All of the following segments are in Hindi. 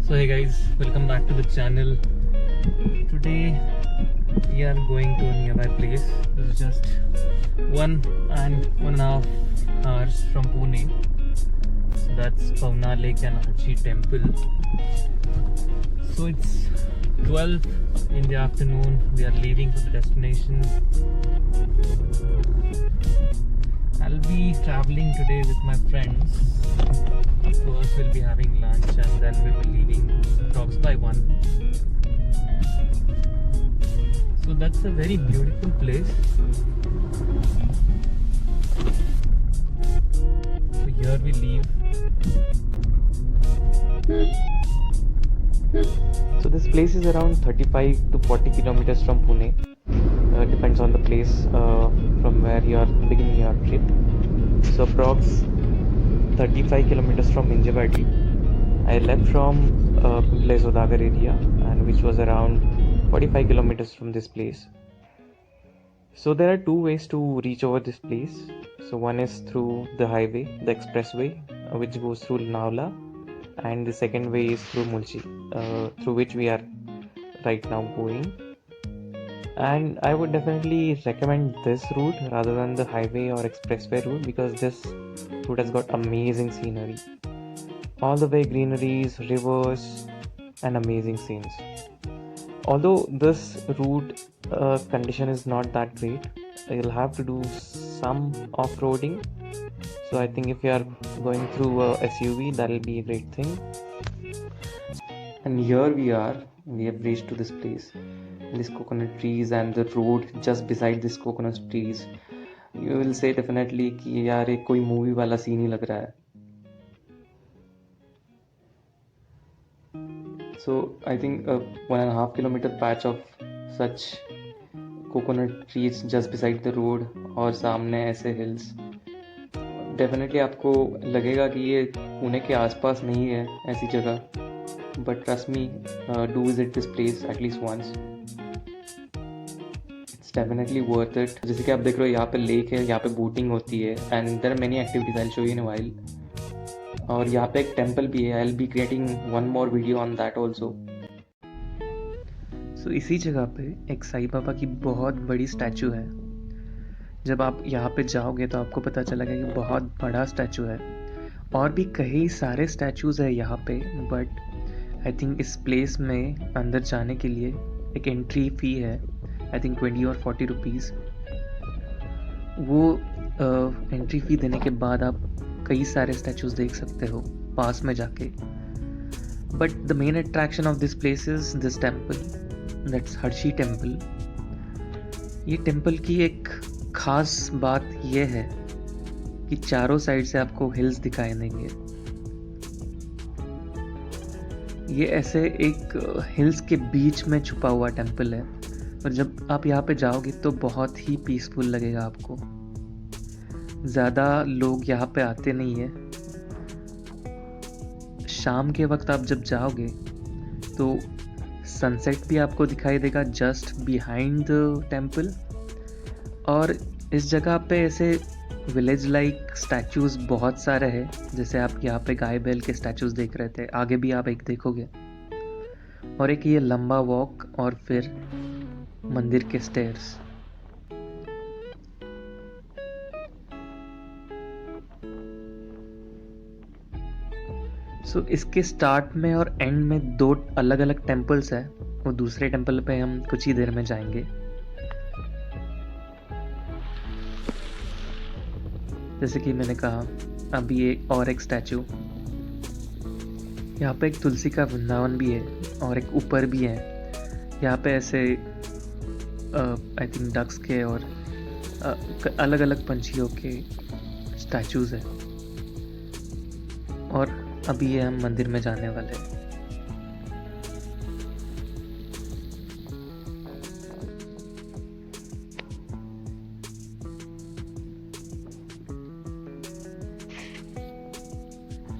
So hey guys, welcome back to the channel. Today we are going to a nearby place. This is just 1.5 hours from Pune. So that's Pavna Lake and Hachi Temple. So it's 12 in the afternoon. We are leaving for the destination. I'll be traveling today with my friends. First we'll be having lunch and then we'll be leaving approx by 1. So that's a very beautiful place. So here we leave. So this place is around 35 to 40 kilometers from Pune. Depends on the place from where you are beginning your trip. So approx 35 kilometers from Minjavadi. I left from Pimple Saudagar area, and which was around 45 kilometers from this place. So there are two ways to reach over this place. So one is through the highway, the expressway, which goes through Navla, and the second way is through Mulchi, through which we are right now going. And I would definitely recommend this route rather than the highway or expressway route, because this route has got amazing scenery. All the way greeneries, rivers, and amazing scenes. Although this route condition is not that great, you'll have to do some off-roading. So I think if you are going through a SUV, that'll be a great thing. And here we have reached to this place. These coconut trees and the road just beside this coconut trees. You will say definitely कि यार ये कोई मूवी वाला सीन ही लग रहा है. So I think a 1.5 kilometer patch of such coconut trees just beside the road और सामने ऐसे hills. Definitely आपको लगेगा कि ये पुणे के आसपास नहीं है ऐसी जगह. But trust me, do visit this place at least once. Definitely worth it. जैसे कि आप देख रहे हो यहाँ पे लेक है, यहाँ पे बोटिंग होती है and there are many activities. I'll show you in a while. और यहाँ पे एक टेम्पल भी है. I'll be creating one more video on that also. So इसी जगह पे एक साईं बाबा की बहुत बड़ी स्टैचू है. जब आप यहाँ पे जाओगे तो आपको पता चलेगा कि बहुत बड़ा स्टैचू है. और भी कई सारे स्टैचूज है यहाँ पे, बट आई थिंक इस प्लेस में अंदर जाने के लिए एक एंट्री फ़ी है. आई थिंक 20 और 40 रुपीज़. वो एंट्री फ़ी देने के बाद आप कई सारे स्टैचूज़ देख सकते हो पास में जाके. But the main attraction of this place is this temple, that's Harshi temple. ये टेम्पल की एक ख़ास बात ये है कि चारों साइड से आपको हिल्स दिखाई देंगे. ये ऐसे एक हिल्स के बीच में छुपा हुआ टेम्पल है. और जब आप यहाँ पे जाओगे तो बहुत ही पीसफुल लगेगा आपको. ज़्यादा लोग यहाँ पे आते नहीं है. शाम के वक्त आप जब जाओगे तो सनसेट भी आपको दिखाई देगा जस्ट बिहाइंड द टेम्पल. और इस जगह पे ऐसे विलेज लाइक स्टैचूज़ बहुत सारे हैं. जैसे आप यहाँ पे गाय बैल के स्टैचूज़ देख रहे थे, आगे भी आप एक देखोगे. और एक ये लंबा वॉक और फिर मंदिर के स्टेयर्स. सो इसके स्टार्ट में और एंड में दो अलग अलग टेम्पल्स है. वो दूसरे टेम्पल पे हम कुछ ही देर में जाएंगे. जैसे कि मैंने कहा, अभी एक स्टैचू. यहाँ पे एक तुलसी का वृंदावन भी है और एक ऊपर भी है. यहाँ पे ऐसे आई थिंक डक्स के और अलग अलग पंछियों के स्टैचूज़ हैं. और अभी ये हम मंदिर में जाने वाले हैं.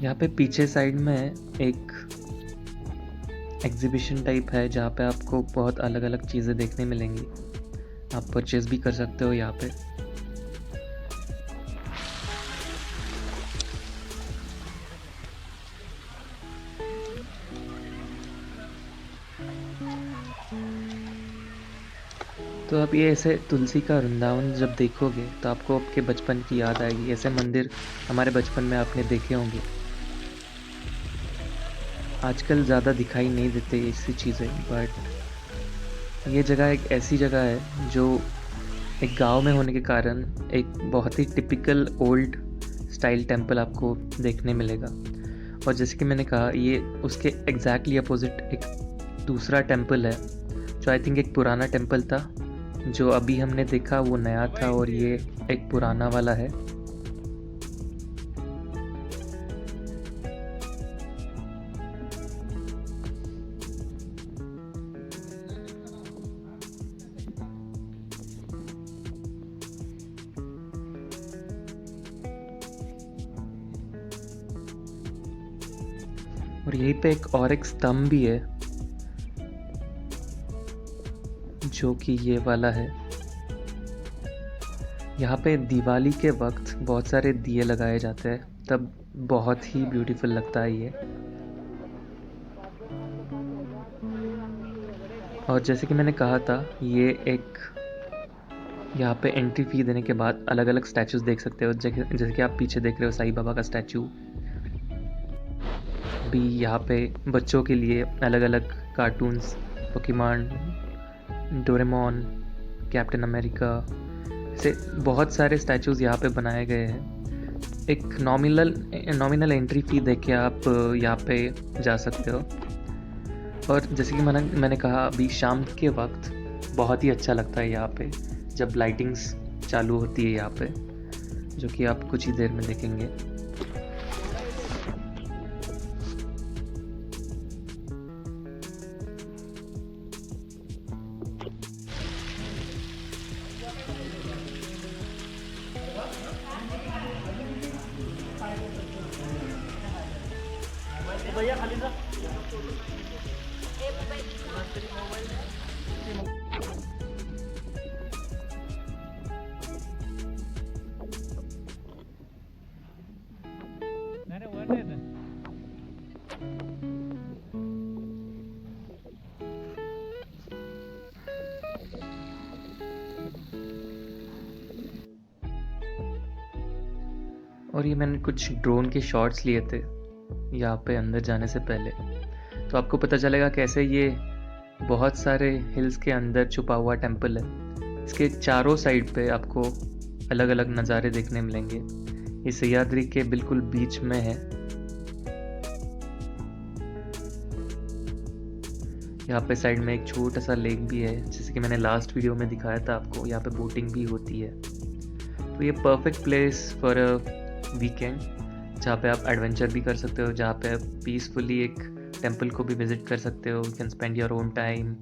यहाँ पे पीछे साइड में एक एग्जीबिशन टाइप है जहाँ पे आपको बहुत अलग अलग चीज़ें देखने मिलेंगी. आप परचेज भी कर सकते हो यहाँ पे. तो आप ये ऐसे तुलसी का वृंदावन जब देखोगे तो आपको आपके बचपन की याद आएगी। ऐसे मंदिर हमारे बचपन में आपने देखे होंगे। आजकल ज़्यादा दिखाई नहीं देते ऐसी चीज़ें, बट ये जगह एक ऐसी जगह है जो एक गांव में होने के कारण एक बहुत ही टिपिकल ओल्ड स्टाइल टेम्पल आपको देखने मिलेगा। और जैसे कि मैंने कहा, ये उसके एग्जैक्टली अपोजिट एक दूसरा टेम्पल है जो आई थिंक एक पुराना टेम्पल था। जो अभी हमने देखा वो नया था और ये एक पुराना वाला है। और यहीं पे एक स्तंभ भी है जो कि ये वाला है। यहाँ पे दिवाली के वक्त बहुत सारे दिए लगाए जाते हैं, तब बहुत ही ब्यूटीफुल लगता है ये। और जैसे कि मैंने कहा था, ये एक यहाँ पे एंट्री फी देने के बाद अलग अलग स्टैचूज देख सकते हो। जैसे कि आप पीछे देख रहे हो साईं बाबा का स्टैचू। भी यहाँ पे बच्चों के लिए अलग अलग cartoons, Pokemon, Doraemon, captain America से बहुत सारे स्टैचूज़ यहाँ पे बनाए गए हैं। एक नॉमिनल एंट्री फ़ी दे के आप यहाँ पे जा सकते हो। और जैसे कि मैंने कहा, अभी शाम के वक्त बहुत ही अच्छा लगता है यहाँ पे जब लाइटिंग्स चालू होती है यहाँ पे, जो कि आप कुछ ही देर में देखेंगे। भैया खाली सा और ये मैंने कुछ ड्रोन के शॉट्स लिए थे यहाँ पे अंदर जाने से पहले, तो आपको पता चलेगा कैसे ये बहुत सारे हिल्स के अंदर छुपा हुआ टेम्पल है। इसके चारों साइड पे आपको अलग अलग नज़ारे देखने मिलेंगे। ये सह्याद्री के बिल्कुल बीच में है। यहाँ पे साइड में एक छोटा सा लेक भी है, जैसे कि मैंने लास्ट वीडियो में दिखाया था आपको। यहाँ पे बोटिंग भी होती है। तो ये perfect place for a weekend, जहाँ पे आप एडवेंचर भी कर सकते हो, जहाँ पे आप पीसफुली एक टेम्पल को भी विजिट कर सकते हो। You can spend your own time,